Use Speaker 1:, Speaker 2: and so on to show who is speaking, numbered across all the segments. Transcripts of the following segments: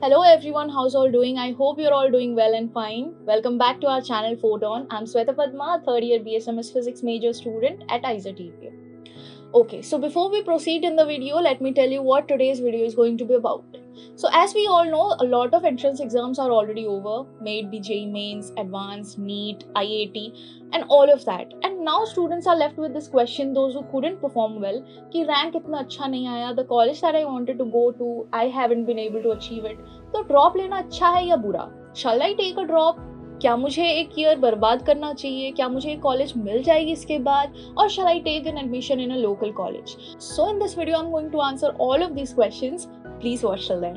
Speaker 1: Hello everyone, how's all doing? I hope you're all doing well and fine. Welcome back to our channel Photon. I'm Sweta Padma, third year BSMS Physics major student at ISET. Okay, so before we proceed in the video, let me tell you what today's video is going to be about. So as we all know, a lot of entrance exams are already over, made be JEE Mains, Advanced, NEET, IIT and all of that. And now students are left with this question, those who couldn't perform well, कि rank इतना अच्छा नहीं आया, the college that I wanted to go to, I haven't been able to achieve it. तो drop लेना अच्छा है या बुरा? Shall I take a drop? क्या मुझे एक ईयर बर्बाद करना चाहिए? क्या मुझे एक कॉलेज मिल जाएगी इसके बाद? और shall I take an admission in a local college? So in this video I'm going to answer all of these questions. Please watch till then.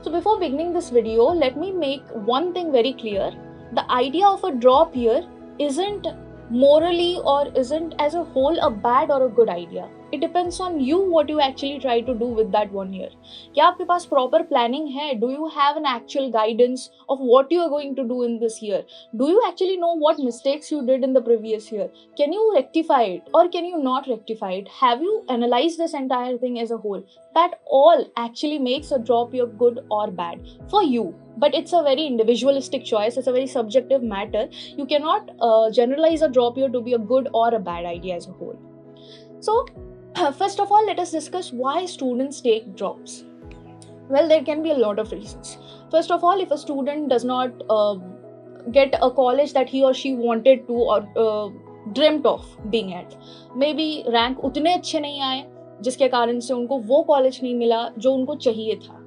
Speaker 1: So before beginning this video, let me make one thing very clear. The idea of a drop year isn't morally or isn't as a whole a bad or a good idea. It depends on you what you actually try to do with that 1 year. क्या आपके पास proper planning है? Do you have an actual guidance of what you are going to do in this year? Do you actually know what mistakes you did in the previous year? Can you rectify it or can you not rectify it? Have you analyzed this entire thing as a whole? That all actually makes a drop year good or bad for you. But it's a very individualistic choice. It's a very subjective matter. You cannot generalize a drop year to be a good or a bad idea as a whole. So, first of all, let us discuss why students take drops. Well, there can be a lot of reasons. First of all, if a student does not get a college that he or she wanted to or dreamt of being at, maybe rank उतने अच्छे नहीं आए जिसके कारण से उनको वो college नहीं मिला जो उनको चाहिए था.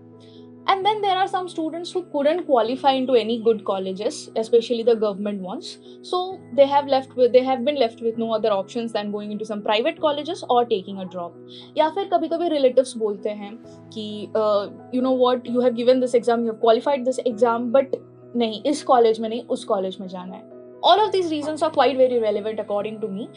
Speaker 1: And then there are some students who couldn't qualify into any good colleges, especially the government ones. So they have been left with no other options than going into some private colleges or taking a drop. या फिर कभी-कभी relatives बोलते हैं कि you know what, you have given this exam, you have qualified this exam, but नहीं इस college में नहीं उस कॉलेज में जाना है. All of these reasons are quite very relevant according to me,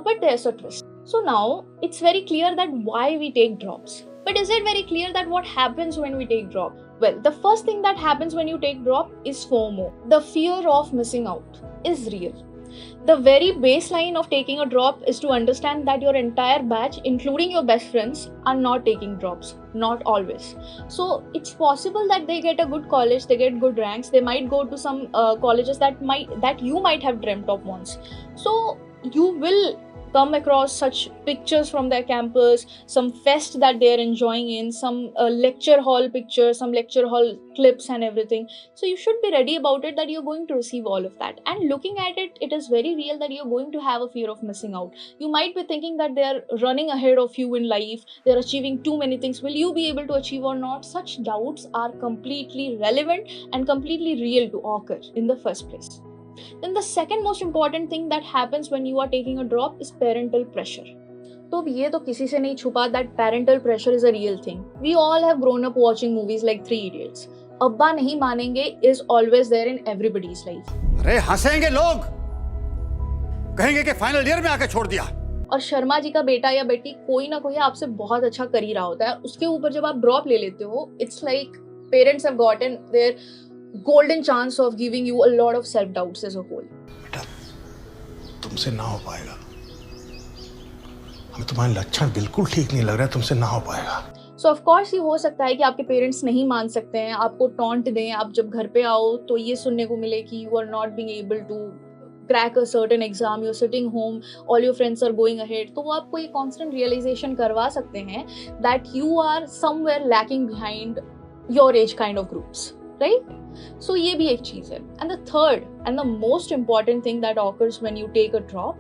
Speaker 1: but there's a twist. So now it's very clear that why we take drops. But is it very clear that what happens when we take drop? Well, the first thing that happens when you take drop is FOMO. The fear of missing out is real. The very baseline of taking a drop is to understand that your entire batch, including your best friends, are not taking drops. Not always. So it's possible that they get a good college, they get good ranks, they might go to some colleges that you might have dreamt of once. So you will come across such pictures from their campus, some fest that they are enjoying in, some lecture hall pictures, some lecture hall clips and everything. So you should be ready about it that you're going to receive all of that. And looking at it, it is very real that you're going to have a fear of missing out. You might be thinking that they're running ahead of you in life, they're achieving too many things. Will you be able to achieve or not? Such doubts are completely relevant and completely real to occur in the first place. Then the second most important thing that happens when you are taking a drop is parental pressure. तो ये तो किसी से नहीं छुपा that parental pressure is a real thing. We all have grown up watching movies like Three Idiots. अब्बा नहीं मानेंगे is always there in everybody's life.
Speaker 2: अरे हंसेंगे लोग, कहेंगे कि फाइनल ईयर में आके छोड़ दिया.
Speaker 1: और शर्मा जी का बेटा या बेटी कोई ना कोई आपसे बहुत अच्छा कर ही रहा होता है. उसके ऊपर जब आप ड्रॉप ले लेते हो, it's like parents have gotten their golden chance of giving you a lot of self doubts as a whole.
Speaker 3: बेटा तुमसे ना हो पाएगा, हमें तुम्हारे लक्षण बिल्कुल ठीक नहीं लग रहा है, तुमसे ना हो पाएगा.
Speaker 1: So of course ये हो सकता है कि आपके पेरेंट्स नहीं मान सकते हैं, आपको टॉन्ट दें. आप जब घर पे आओ तो ये सुनने को मिले कि you are not being able to crack a certain exam, you're sitting home, all your friends are going ahead. तो वो आपको ये constant realization करवा सकते हैं that you are somewhere lacking behind your age kind of groups. Right? So ये भी एक चीज है. And the third and the most important thing that occurs when you take a drop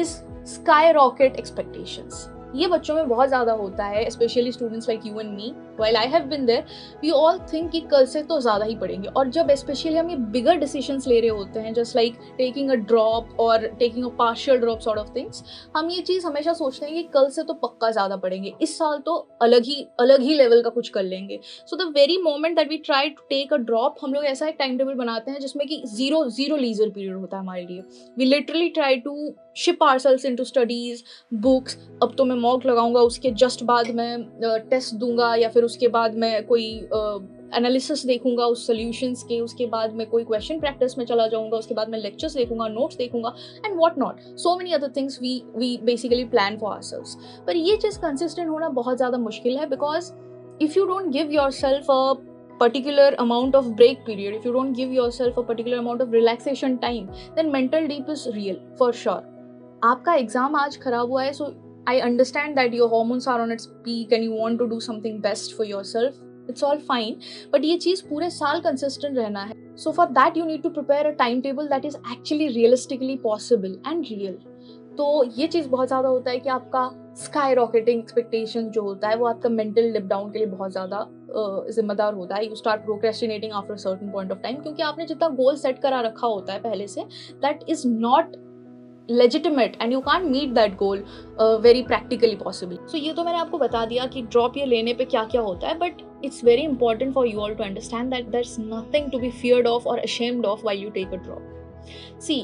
Speaker 1: is skyrocket expectations. ये बच्चों में बहुत ज़्यादा होता है, especially students like you and me. While I have been there, we all think कि कल से तो ज़्यादा ही पढ़ेंगे. और जब especially हम ये bigger decisions ले रहे होते हैं, just like taking a drop or taking a partial drop sort of things, हम ये चीज़ हमेशा सोचते हैं कि कल से तो पक्का ज़्यादा पढ़ेंगे, इस साल तो अलग ही लेवल का कुछ कर लेंगे. So the very moment that we try to take a drop, हम लोग ऐसा एक टाइम टेबल बनाते हैं जिसमें कि zero leisure period होता है हमारे लिए. We literally try to ship ourselves into studies, books. अब तो मैं मॉक लगाऊंगा, उसके जस्ट बाद मैं टेस्ट दूंगा या फिर उसके बाद मैं कोई एनालिसिस देखूंगा उस सॉल्यूशंस के, उसके बाद मैं कोई क्वेश्चन प्रैक्टिस में चला जाऊंगा, उसके बाद मैं लेक्चर्स देखूंगा, नोट्स देखूंगा and what not. So many other things we basically plan for ourselves. पर ये चीज़ कंसिस्टेंट होना बहुत ज़्यादा मुश्किल है, because if you don't give yourself a particular amount of break period, if you don't give yourself a particular amount of relaxation time, then mental deep is real for sure. आपका exam आज खराब हुआ है, so I understand that your hormones are on its peak and you want to do something best for yourself. It's all fine, but ये चीज़ पूरे साल consistent रहना है. So for that you need to prepare a timetable that is actually realistically possible and real. तो ये चीज़ बहुत ज़्यादा होता है कि आपका स्काई रॉकेटिंग एक्सपेक्टेशन जो होता है वो आपका मेंटल लिप डाउन के लिए बहुत ज़्यादा जिम्मेदार होता है. You start procrastinating after a certain point of time, क्योंकि आपने जितना गोल सेट करा रखा होता है पहले से, that is not legitimate and you can't meet that goal very practically possible. So ये तो मैंने आपको बता दिया कि ड्रॉप ईयर लेने पे क्या क्या होता है, but it's very important for you all to understand that there's nothing to be feared of or ashamed of while you take a drop. See,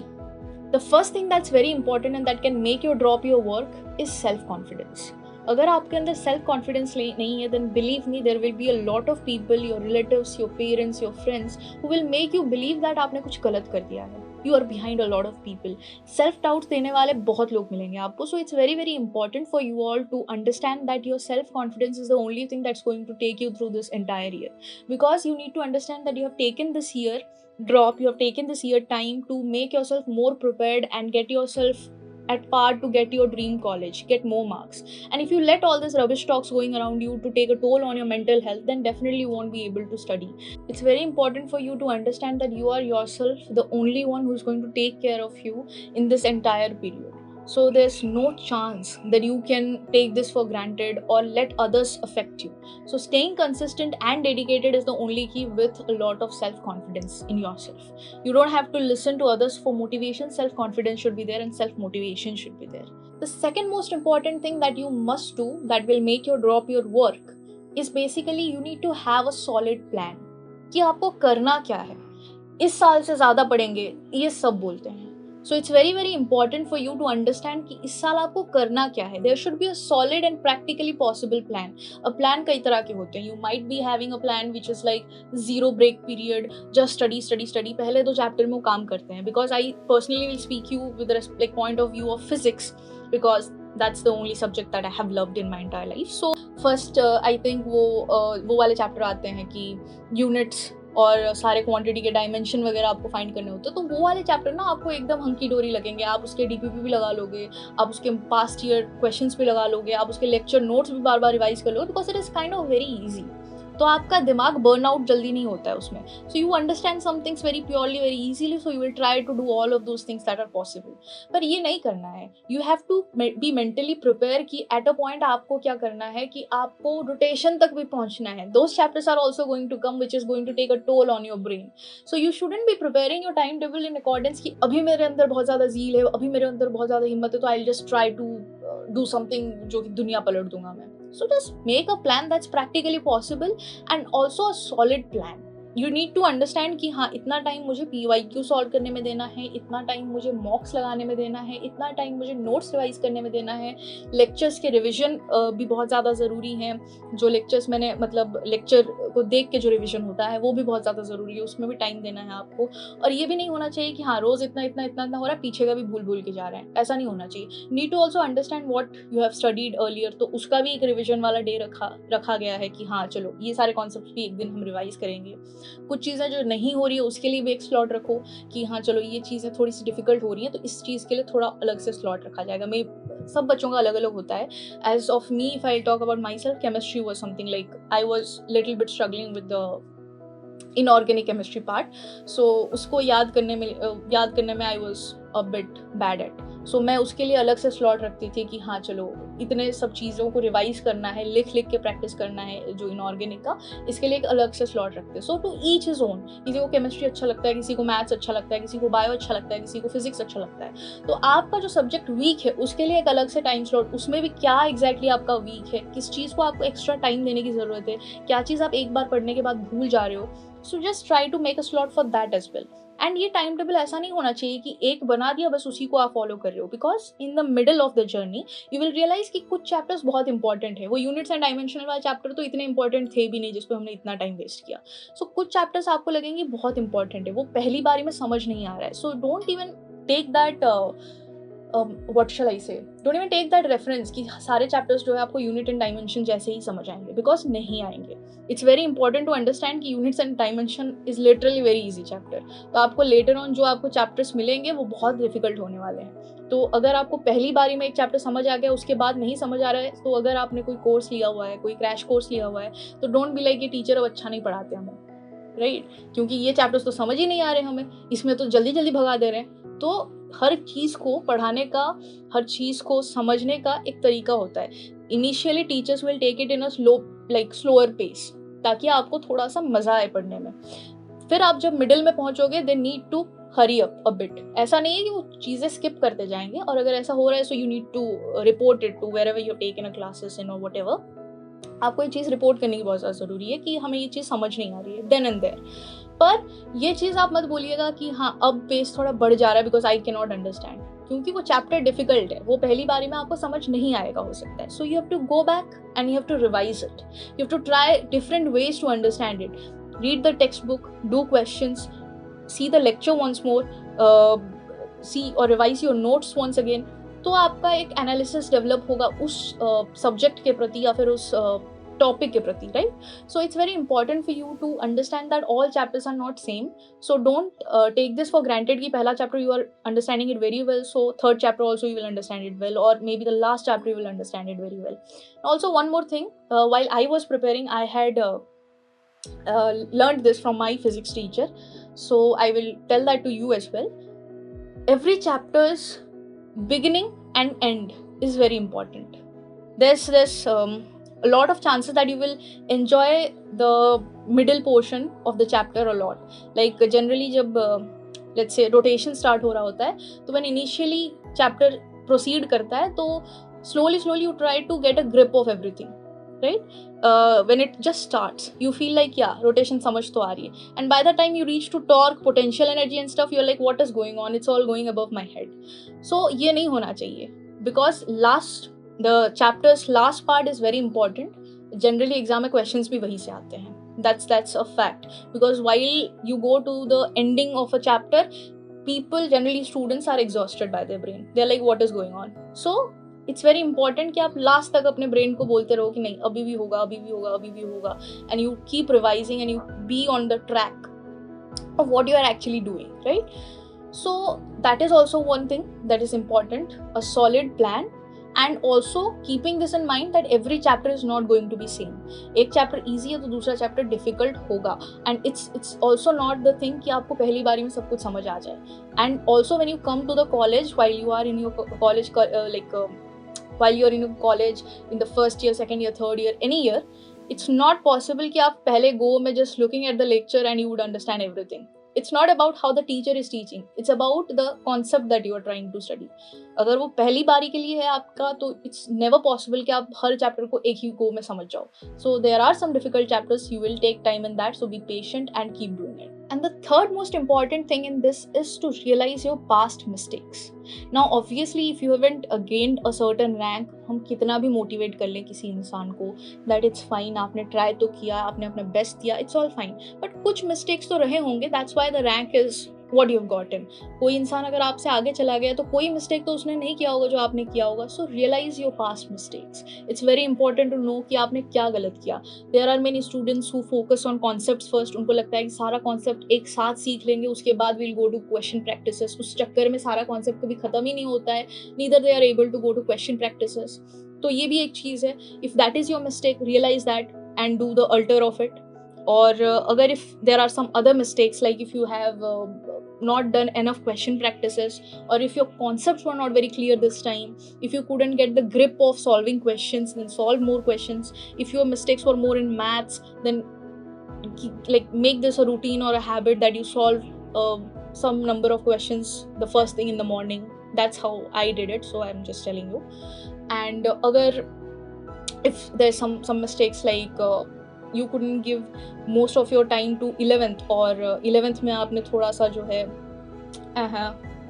Speaker 1: the first thing that's very important and that can make you drop your work is self-confidence. अगर आपके अंदर self confidence नहीं है, then believe me there will be a lot of people, your relatives, your parents, your friends who will make you believe that आपने कुछ गलत कर दिया है. You are behind a lot of people. Self doubts देने वाले बहुत लोग मिलेंगे आपको. So it's very very important for you all to understand that your self confidence is the only thing that's going to take you through this entire year, because you need to understand that you have taken this year drop, you have taken this year time to make yourself more prepared and get yourself at par to get your dream college, get more marks. And if you let all this rubbish talks going around you to take a toll on your mental health, then definitely you won't be able to study. It's very important for you to understand that you are yourself the only one who's going to take care of you in this entire period. So there's no chance that you can take this for granted or let others affect you. So staying consistent and dedicated is the only key with a lot of self-confidence in yourself. You don't have to listen to others for motivation. Self-confidence should be there and self-motivation should be there. The second most important thing that you must do that will make you drop your work is basically you need to have a solid plan. कि आपको करना क्या है. इस साल से ज़्यादा पढ़ेंगे ये सब बोलते हैं. So it's very very important for you to understand कि इस साल आपको करना क्या है. There should be a solid and practically possible plan. A plan कई तरह के होते हैं. You might be having a plan which is like zero break period, just study. पहले 2 चैप्टर में वो काम करते हैं. Because I personally will speak you with the like point of view of physics, because that's the only subject that I have loved in my entire life. So first I think वो वाले chapter आते हैं कि units और सारे quantity के dimension वगैरह आपको फाइंड करने होते हैं. तो वो वाले चैप्टर ना आपको एकदम हंकी डोरी लगेंगे. आप उसके डीपीपी भी लगा लोगे, आप उसके पास्ट ईयर क्वेश्चंस भी लगा लोगे, आप उसके लेक्चर नोट्स भी बार बार रिवाइज कर लोगे, because it is kind of very easy. तो आपका दिमाग बर्नआउट जल्दी नहीं होता है उसमें. So you understand some things very purely very easily, so you will try to do all of those things that are possible. पर ये नहीं करना है. You have to be mentally prepare कि एट अ पॉइंट आपको क्या करना है कि आपको रोटेशन तक भी पहुंचना है. Those chapters are also going to come which is going to take a toll on your brain. So you shouldn't be preparing your time table in accordance कि अभी मेरे अंदर बहुत ज़्यादा ज़ील है, अभी मेरे अंदर बहुत ज़्यादा हिम्मत है, तो I will just try to do something जो कि दुनिया पलट दूंगा मैं. So just make a plan that's practically possible and also a solid plan. You need to understand कि हाँ इतना टाइम मुझे PYQ सॉल्व करने में देना है, इतना टाइम मुझे मॉक्स लगाने में देना है, इतना टाइम मुझे नोट्स रिवाइज करने में देना है. लेक्चर्स के रिविजन भी बहुत ज़्यादा ज़रूरी हैं. जो लेक्चर्स मैंने मतलब लेक्चर को देख के जो रिविजन होता है वो भी बहुत ज़्यादा ज़रूरी है, उसमें भी टाइम देना है आपको. और ये भी नहीं होना चाहिए कि हाँ रोज़ इतना हो रहा है, पीछे का भी भूल के जा रहे हैं. ऐसा नहीं होना चाहिए. Need to also understand what you have studied earlier. तो उसका भी एक रिविजन वाला डे रखा गया है कि हाँ चलो ये सारे कॉन्सेप्ट भी एक दिन हम रिवाइज करेंगे. कुछ चीज़ें जो नहीं हो रही है उसके लिए भी एक स्लॉट रखो कि हाँ चलो ये चीज़ें थोड़ी सी डिफिकल्ट हो रही है, तो इस चीज़ के लिए थोड़ा अलग से स्लॉट रखा जाएगा. मैं सब बच्चों का अलग अलग होता है. As of me if I talk about myself, chemistry was something like I was little bit struggling with the inorganic chemistry part. So उसको याद करने में I was a bit bad at. So मैं उसके लिए अलग से slot रखती थी कि हाँ चलो इतने सब चीज़ों को रिवाइज करना है, लिख के प्रैक्टिस करना है जो इनऑर्गेनिक का, इसके लिए एक अलग से स्लॉट रखते हैं. सो टू ईच इज ओन. किसी को केमिस्ट्री अच्छा लगता है, किसी को मैथ्स अच्छा लगता है, किसी को बायो अच्छा लगता है, किसी को फिजिक्स अच्छा लगता है. तो आपका जो सब्जेक्ट वीक है उसके लिए एक अलग से टाइम स्लॉट, उसमें भी क्या एग्जैक्टली आपका वीक है, किस चीज़ को आपको एक्स्ट्रा टाइम देने की ज़रूरत है, क्या चीज़ आप एक बार पढ़ने के बाद भूल जा रहे हो. So just try to make a slot for that as well. And ये टाइम टेबल ऐसा नहीं होना चाहिए कि एक बना दिया बस उसी को आप फॉलो कर रहे हो, because in the middle of the journey you will realize कि कुछ चैप्टर्स बहुत इंपॉर्टेंट है. वो यूनिट्स एंड डायमेंशनल वाले चैप्टर तो इतने इंपॉर्टेंट थे भी नहीं जिस पर हमने इतना टाइम वेस्ट किया. सो कुछ चैप्टर्स आपको लगेंगे बहुत इंपॉर्टेंट है, वो पहली बारी में समझ नहीं आ रहा है. So don't even take that what shall I say, don't even take that reference कि सारे चैप्टर्स जो है आपको यूनिट एंड डायमेंशन जैसे ही समझ आएंगे, बिकॉज नहीं आएंगे. It's very important to understand कि units and dimension is literally very easy chapter. तो आपको लेटर ऑन जो आपको चैप्टर्स मिलेंगे वो बहुत डिफिकल्ट होने वाले हैं. तो अगर आपको पहली बारी में एक चैप्टर समझ आ गया, उसके बाद नहीं समझ आ रहा है, तो अगर आपने कोई कोर्स लिया हुआ है, कोई क्रैश कोर्स लिया हुआ है, तो डोंट बी लाइक ये टीचर अब अच्छा नहीं पढ़ाते हमें, राइट, क्योंकि ये चैप्टर्स तो समझ ही नहीं आ रहे हमें, इसमें तो जल्दी जल्दी भगा दे रहे हैं. तो हर चीज़ को पढ़ाने का, हर चीज़ को समझने का एक तरीका होता है. Initially teachers will take it in a slower pace, ताकि आपको थोड़ा सा मजा आए पढ़ने में. फिर आप जब मिडिल में पहुंचोगे, they need to hurry up a bit. ऐसा नहीं है कि वो चीज़ें स्किप करते जाएंगे, और अगर ऐसा हो रहा है so you need to report it to wherever you take in a classes in or what ever. आपको ये चीज़ रिपोर्ट करने की बहुत ज़्यादा ज़रूरी है कि हमें ये चीज़ समझ नहीं आ रही है देन एंड देयर. पर ये चीज़ आप मत बोलिएगा कि हाँ अब पेस थोड़ा बढ़ जा रहा है because I can not understand, क्योंकि वो चैप्टर डिफिकल्ट है, वो पहली बारी में आपको समझ नहीं आएगा हो सकता है. So you have to go back and you have to revise it, you have to try different ways to understand it. Read the textbook, do questions, see the lecture once more, see और revise your notes once again. तो आपका एक analysis develop होगा उस subject के प्रति या फिर उस टॉपिक के प्रति, right. So it's very important for you to understand that all chapters are not same. So don't take this for granted कि पहला chapter you are understanding it very well, so third chapter also you will understand it well, और maybe the last chapter you will understand it very well. Also one more thing, while I was preparing, I had learned this from my physics teacher, so I will tell that to you as well. Every chapter's beginning and end is very important. There's a lot of chances that you will enjoy the middle portion of the chapter a lot. Like generally जब let's say rotation start हो रहा होता है, तो when initially chapter proceed करता है, तो slowly you try to get a grip of everything, right. When it just starts, you feel like yeah, rotation समझ तो आ रही है, and by the time you reach to torque, potential energy and stuff, you're like what is going on, it's all going above my head. So ये नहीं होना चाहिए, because the chapter's last part is very important. Generally exam में questions भी वहीं से आते हैं. That's a fact, because while you go to the ending of a chapter, people, generally students, are exhausted by their brain. They're like what is going on. So it's very important कि आप last तक अपने brain को बोलते रहो कि नहीं अभी भी होगा, अभी भी होगा, अभी भी होगा, and you keep revising and you be on the track of what you are actually doing, right. So that is also one thing that is important, a solid plan. And also keeping this in mind that every chapter is not going to be same. एक chapter easy है तो दूसरा chapter difficult होगा. And it's also not the thing कि आपको पहली बारी में सब कुछ समझ आ जाए. And also when you come to the college, while you are in your college, while you are in your college in the first year, second year, third year, any year, it's not possible कि आप पहले go में just looking at the lecture and you would understand everything. It's not about how the teacher is teaching. It's about the concept that you are trying to study. अगर वो पहली बारी के लिए है आपका, तो it's never possible कि आप हर चैप्टर को एक ही गो में समझ जाओ. So there are some difficult chapters. You will take time in that. So be patient and keep doing it. And the third most important thing in this is to realize your past mistakes. Now obviously if you haven't gained a certain rank, हम कितना भी motivate कर लें किसी इंसान को that it's fine, आपने try तो किया, आपने अपना best दिया, it's all fine. But कुछ mistakes तो रहे होंगे. That's why the rank is what you've gotten. कोई इंसान अगर आपसे आगे चला गया तो कोई मिस्टेक तो उसने नहीं किया होगा जो आपने किया होगा. So realize your past mistakes. It's very important to know कि आपने क्या गलत किया. There are many students who focus on concepts first. उनको लगता है कि सारा concept एक साथ सीख लेंगे, उसके बाद we'll go to question practices. उस चक्कर में सारा concept कभी खत्म ही नहीं होता है. Neither they are able to go to question practices. तो ये भी एक चीज़ है. If that is your mistake, realize that and do the alter of it. और अगर if there are some other mistakes, like if you have not done enough question practices, or if your concepts were not very clear this time, if you couldn't get the grip of solving questions, then solve more questions. If your mistakes were more in maths, then like make this a routine or a habit that you solve some number of questions the first thing in the morning. That's how I did it, so I'm just telling you. And if there's some mistakes like you couldn't give most of your time to 11th, और 11th में आपने थोड़ा सा जो है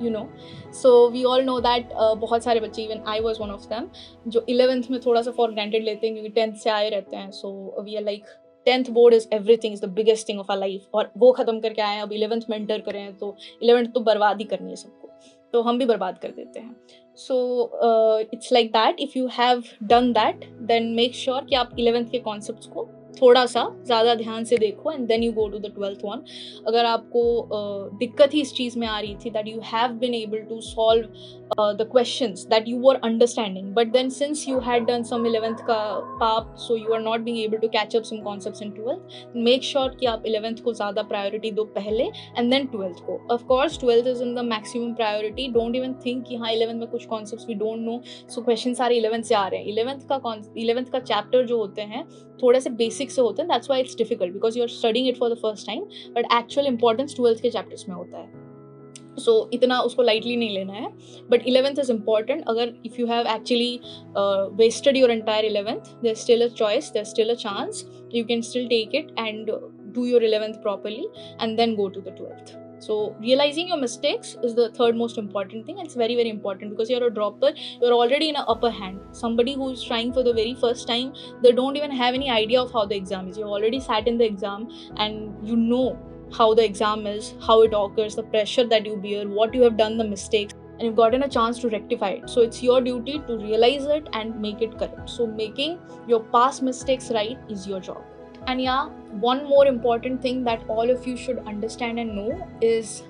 Speaker 1: you know, so we all know that बहुत सारे बच्चे, even I was one of them, जो 11th में थोड़ा सा for granted लेते हैं क्योंकि 10th से आए रहते हैं. So we are like 10th board is everything, is the biggest thing of our life, और वो ख़त्म करके आए हैं, अब 11th में enter करें तो 11th तो बर्बाद ही करनी है सबको. तो हम भी बर्बाद कर देते हैं. So it's like that. If you have done that, then make sure कि आप 11th के concepts को थोड़ा सा ज़्यादा ध्यान से देखो and then you go to the 12th one. अगर आपको दिक्कत ही इस चीज़ में आ रही थी that you have been able to solve the questions that you were understanding, but then since you had done some 11th का पाप, so you are not being able to catch up some concepts in 12th, make sure कि आप 11th को ज़्यादा priority दो पहले and then 12th को. Of course 12th is in the maximum priority. Don't even think कि हाँ 11th में कुछ concepts we don't know, so questions सारे 11th से आ रहे हैं. 11th का chapter जो होते हैं थोड़े से बेसिक से होते हैं. That's why it's difficult because you're studying it for the first time, but actual importance 12th के chapters में होता है. So इतना उसको lightly नहीं लेना है. But 11th is important. अगर if you have actually wasted your entire 11th, there's still a choice, there's still a chance. You can still take it and do your 11th properly and then go to the 12th. So realizing your mistakes is the third most important thing. It's very, very important because you're a dropper. You're already in an upper hand. Somebody who's trying for the very first time, they don't even have any idea of how the exam is. You've already sat in the exam and you know how the exam is, how it occurs, the pressure that you bear, what you have done, the mistakes, and you've gotten a chance to rectify it. So it's your duty to realize it and make it correct. So making your past mistakes right is your job. And yeah, one more important thing that all of you should understand and know is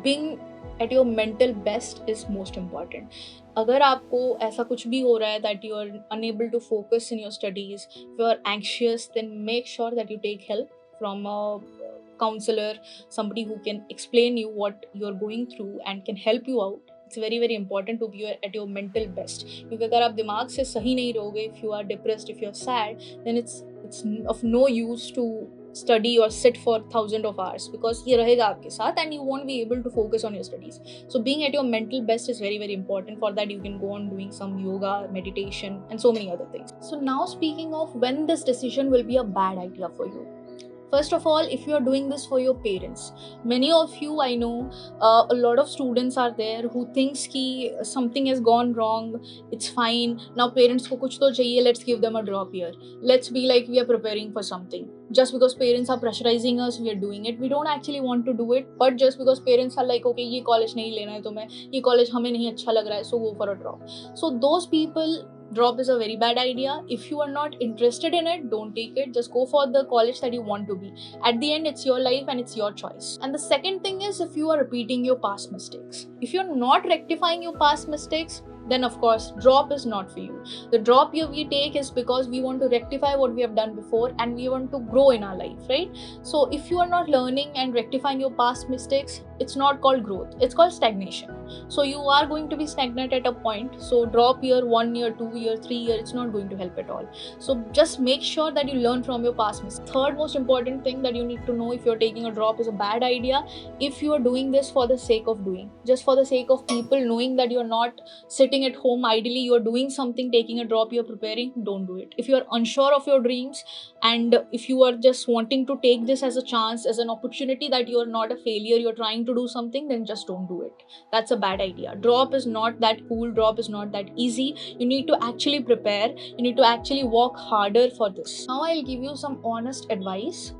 Speaker 1: being at your mental best is most important. अगर आपको ऐसा कुछ भी हो रहा है that you are unable to focus in your studies, if you are anxious, then make sure that you take help from a counselor, somebody who can explain you what you're going through and can help you out. It's very, very important to be at your mental best. क्योंकि अगर आप दिमाग से सही नहीं रहोगे, if you are depressed, if you're sad, then it's of no use to study or sit for thousands of hours because ये रहेगा आपके साथ and you won't be able to focus on your studies. So being at your mental best is very, very important. For that you can go on doing some yoga, meditation and so many other things. So now speaking of when this decision will be a bad idea for you. First of all, if you are doing this for your parents, many of you, I know, a lot of students are there who thinks कि something has gone wrong, it's fine, now parents को कुछ तो चाहिए, let's give them a drop here. Let's be like we are preparing for something. Just because parents are pressurizing us, we are doing it. We don't actually want to do it, but just because parents are like, okay, ये college नहीं लेना है तुम्हें, ये college हमें नहीं अच्छा लग रहा है, so go for a drop. So those people, drop is a very bad idea. If you are not interested in it, don't take it. Just go for the college that you want to be. At the end, it's your life and it's your choice. And the second thing is if you are repeating your past mistakes. If you're not rectifying your past mistakes, then of course drop is not for you. The drop we take is because we want to rectify what we have done before and we want to grow in our life, right? So if you are not learning and rectifying your past mistakes, it's not called growth, it's called stagnation. So you are going to be stagnant at a point. So drop year, 1 year, 2 year, 3 year, it's not going to help at all. So just make sure that you learn from your past mistakes. Third most important thing that you need to know if you're taking a drop is a bad idea. If you are doing this for the sake of doing, just for the sake of people knowing that you're not sitting at home idly, you're doing something, taking a drop, you're preparing, don't do it. If you're unsure of your dreams and if you are just wanting to take this as a chance, as an opportunity that you're not a failure, you're trying to do something, then just don't do it. That's a bad idea. Drop is not that cool, drop is not that easy. You need to actually prepare, you need to actually work harder for this. Now I'll give you some honest advice.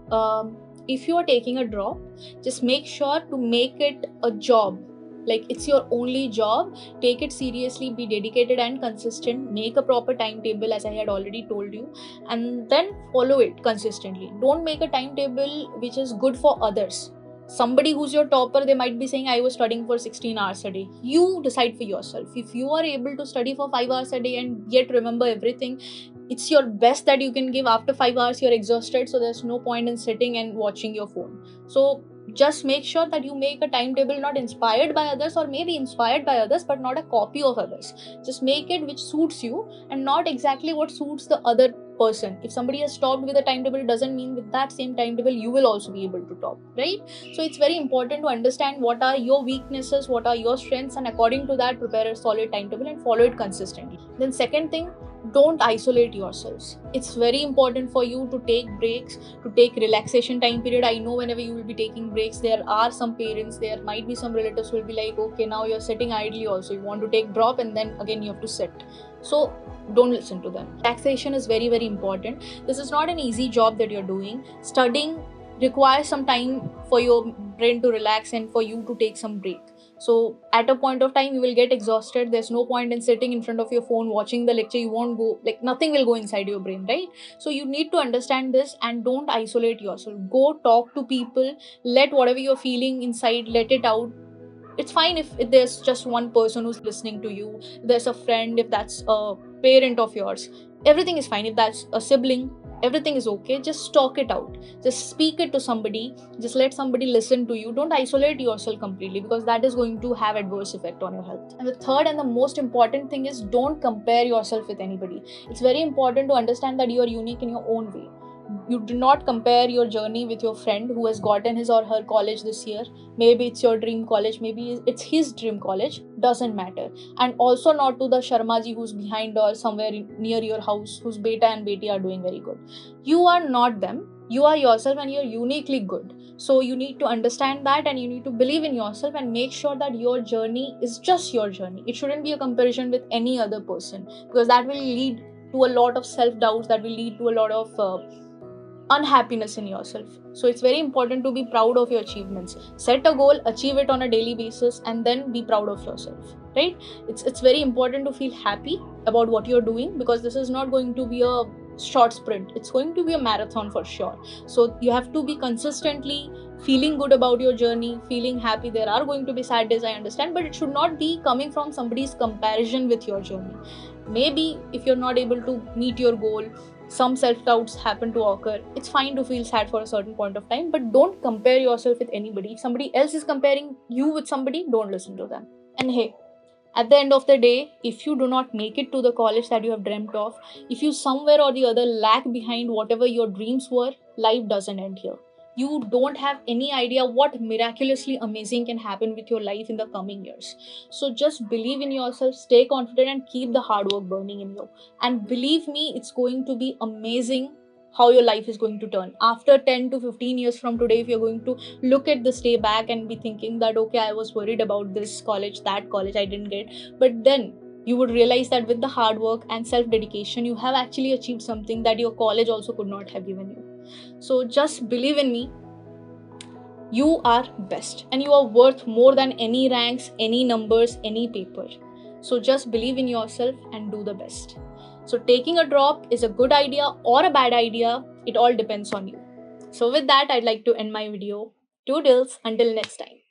Speaker 1: If you are taking a drop, just make sure to make it a job. Like it's your only job. Take it seriously, be dedicated and consistent, make a proper timetable as I had already told you, and then follow it consistently. Don't make a timetable which is good for others. Somebody who's your topper, they might be saying I was studying for 16 hours a day. You decide for yourself. If you are able to study for 5 hours a day and yet remember everything, it's your best that you can give. After 5 hours you're exhausted, so there's no point in sitting and watching your phone. So just make sure that you make a timetable not inspired by others, or maybe inspired by others but not a copy of others. Just make it which suits you and not exactly what suits the other person. If somebody has topped with a timetable, doesn't mean with that same timetable you will also be able to top, right? So it's very important to understand what are your weaknesses, what are your strengths, and according to that prepare a solid timetable and follow it consistently. Then second thing, don't isolate yourselves. It's very important for you to take breaks, to take relaxation time period. I know whenever you will be taking breaks, there are some parents, there might be some relatives who will be like, okay, now you're sitting idly also, you want to take drop and then again you have to sit. So don't listen to them. Relaxation is very, very important. This is not an easy job that you're doing. Studying requires some time for your brain to relax and for you to take some break. So at a point of time you will get exhausted. There's no point in sitting in front of your phone watching the lecture. You won't go, like nothing will go inside your brain, right? So you need to understand this and don't isolate yourself. Go talk to people, let whatever you're feeling inside, let it out. It's fine if there's just one person who's listening to you, there's a friend, if that's a parent of yours, everything is fine. If that's a sibling, everything is okay. Just talk it out, just speak it to somebody, just let somebody listen to you. Don't isolate yourself completely, because that is going to have adverse effect on your health. And the third and the most important thing is, don't compare yourself with anybody. It's very important to understand that you are unique in your own way. You do not compare your journey with your friend who has gotten his or her college this year. Maybe it's your dream college, maybe it's his dream college, doesn't matter. And also not to the Sharmaji who's behind or somewhere near your house, whose beta and beti are doing very good. You are not them, you are yourself, and you're uniquely good. So you need to understand that, and you need to believe in yourself and make sure that your journey is just your journey. It shouldn't be a comparison with any other person, because that will lead to a lot of self-doubts, that will lead to a lot of unhappiness in yourself. So it's very important to be proud of your achievements. Set a goal, achieve it on a daily basis, and then be proud of yourself, right? It's very important to feel happy about what you're doing, because this is not going to be a short sprint, it's going to be a marathon for sure. So you have to be consistently feeling good about your journey, feeling happy. There are going to be sad days, I understand, but it should not be coming from somebody's comparison with your journey. Maybe if you're not able to meet your goal, some self-doubts happen to occur. It's fine to feel sad for a certain point of time, but don't compare yourself with anybody. If somebody else is comparing you with somebody, don't listen to them. And hey, at the end of the day, if you do not make it to the college that you have dreamt of, if you somewhere or the other lag behind whatever your dreams were, life doesn't end here. You don't have any idea what miraculously amazing can happen with your life in the coming years. So just believe in yourself, stay confident, and keep the hard work burning in you. And believe me, it's going to be amazing how your life is going to turn. After 10 to 15 years from today, if you're going to look at this day back and be thinking that, okay, I was worried about this college, that college I didn't get, but then you would realize that with the hard work and self-dedication, you have actually achieved something that your college also could not have given you. So just believe in me. You are best, and you are worth more than any ranks, any numbers, any paper. So just believe in yourself and do the best. So taking a drop is a good idea or a bad idea. It all depends on you. So with that, I'd like to end my video. Toodles, until next time.